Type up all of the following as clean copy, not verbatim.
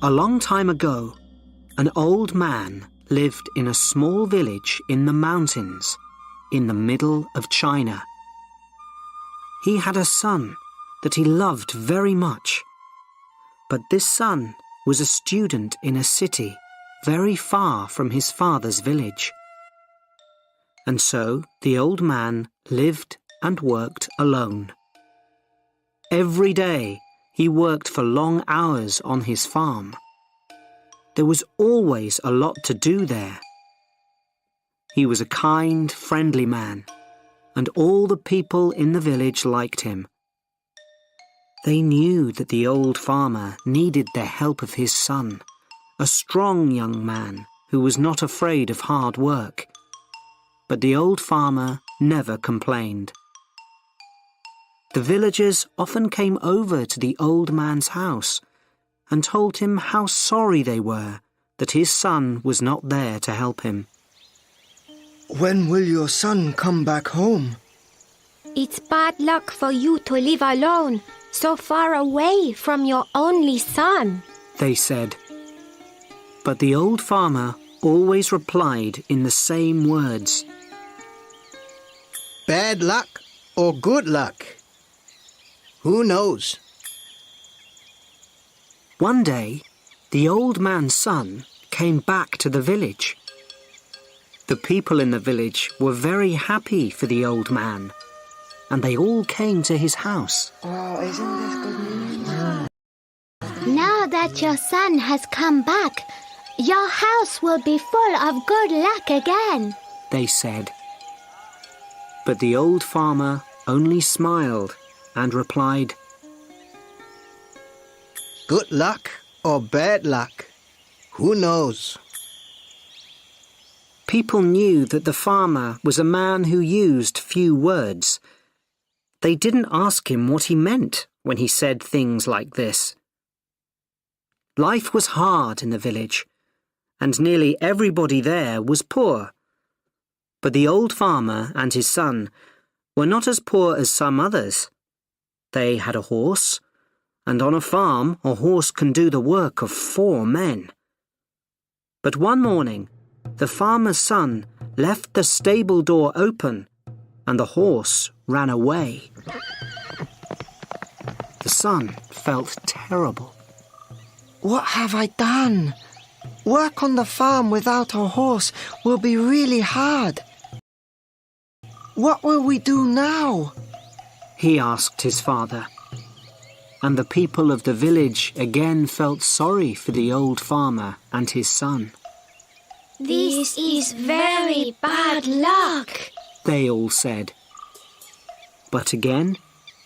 A long time ago, an old man lived in a small village in the mountains in the middle of China. He had a son that he loved very much, but this son was a student in a city very far from his father's village. And so the old man lived and worked alone. Every day he worked for long hours on his farm. There was always a lot to do there. He was a kind, friendly man, and all the people in the village liked him. They knew that the old farmer needed the help of his son, a strong young man who was not afraid of hard work. But the old farmer never complained. The villagers often came over to the old man's house and told him how sorry they were that his son was not there to help him. When will your son come back home? It's bad luck for you to live alone, so far away from your only son, they said. But the old farmer always replied in the same words. Bad luck or good luck? Who knows? One day, the old man's son came back to the village. The people in the village were very happy for the old man, and they all came to his house. Oh, isn't this good news? Now that your son has come back, your house will be full of good luck again, they said. But the old farmer only smiled and replied, Good luck or bad luck? Who knows? People knew that the farmer was a man who used few words. They didn't ask him what he meant when he said things like this. Life was hard in the village, and nearly everybody there was poor. But the old farmer and his son were not as poor as some others. They had a horse, and on a farm a horse can do the work of 4 men. But one morning, the farmer's son left the stable door open, and the horse ran away. The son felt terrible. What have I done? Work on the farm without a horse will be really hard. What will we do now? He asked his father. And the people of the village again felt sorry for the old farmer and his son. This is very bad luck, they all said. But again,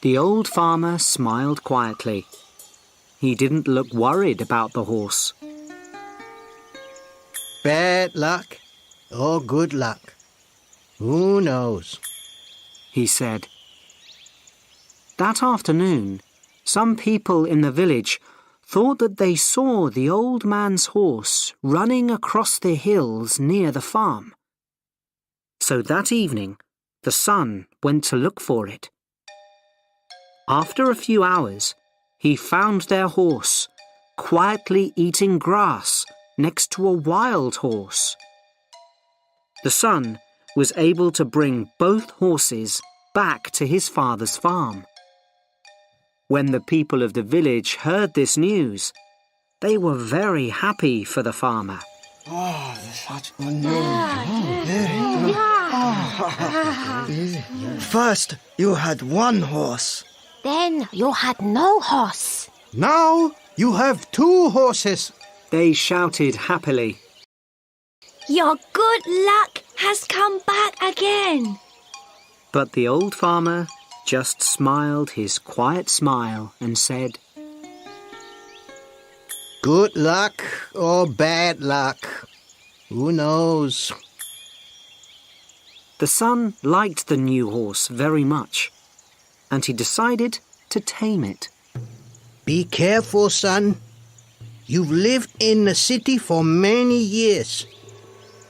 the old farmer smiled quietly. He didn't look worried about the horse. Bad luck or good luck? Who knows? He said. That afternoon, some people in the village thought that they saw the old man's horse running across the hills near the farm. So that evening, the son went to look for it. After a few hours, he found their horse quietly eating grass next to a wild horse. The son was able to bring both horses back to his father's farm. When the people of the village heard this news, they were very happy for the farmer. Oh, such good news. First, you had 1 horse. Then you had no horse. Now you have 2 horses. They shouted happily. Your good luck has come back again. But the old farmer just smiled his quiet smile and said, Good luck or bad luck? Who knows? The son liked the new horse very much, and he decided to tame it. Be careful, son. You've lived in the city for many years.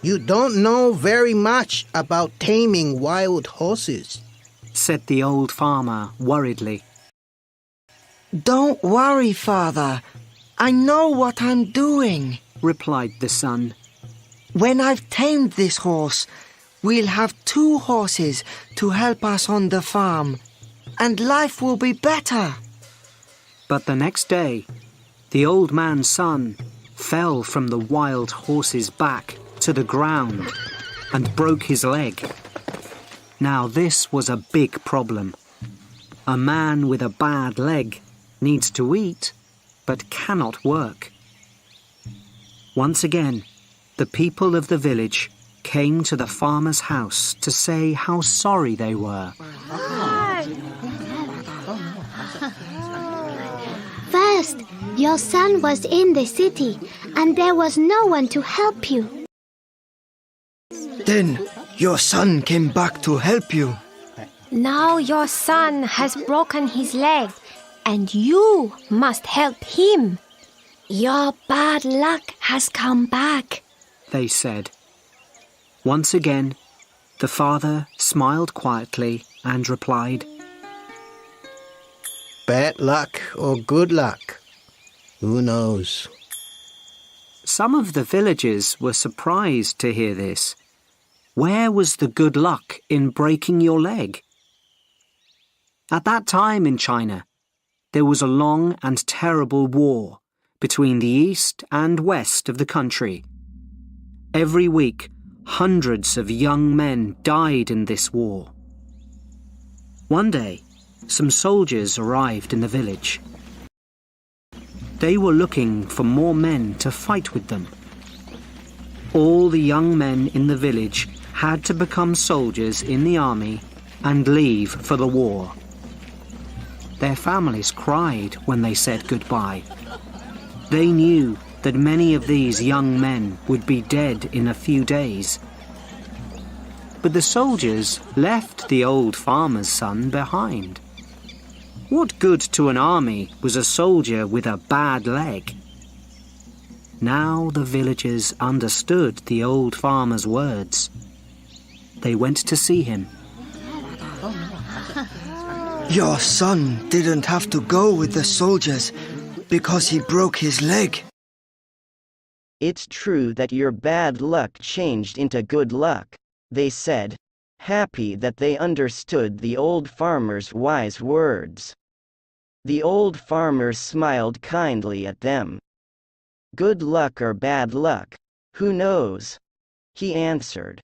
You don't know very much about taming wild horses, said the old farmer worriedly. Don't worry, Father. I know what I'm doing, replied the son. When I've tamed this horse, we'll have 2 horses to help us on the farm, and life will be better. But the next day, the old man's son fell from the wild horse's back to the ground and broke his leg. Now this was a big problem. A man with a bad leg needs to eat, but cannot work. Once again, the people of the village came to the farmer's house to say how sorry they were. First, your son was in the city, and there was no one to help you. Then your son came back to help you. Now your son has broken his leg, and you must help him. Your bad luck has come back, they said. Once again, the father smiled quietly and replied, Bad luck or good luck? Who knows? Some of the villagers were surprised to hear this. Where was the good luck in breaking your leg? At that time in China, there was a long and terrible war between the east and west of the country. Every week, hundreds of young men died in this war. One day, some soldiers arrived in the village. They were looking for more men to fight with them. All the young men in the village had to become soldiers in the army and leave for the war. Their families cried when they said goodbye. They knew that many of these young men would be dead in a few days. But the soldiers left the old farmer's son behind. What good to an army was a soldier with a bad leg? Now the villagers understood the old farmer's words. They went to see him. Your son didn't have to go with the soldiers because he broke his leg. It's true that your bad luck changed into good luck, they said, happy that they understood the old farmer's wise words. The old farmer smiled kindly at them. Good luck or bad luck, who knows? He answered.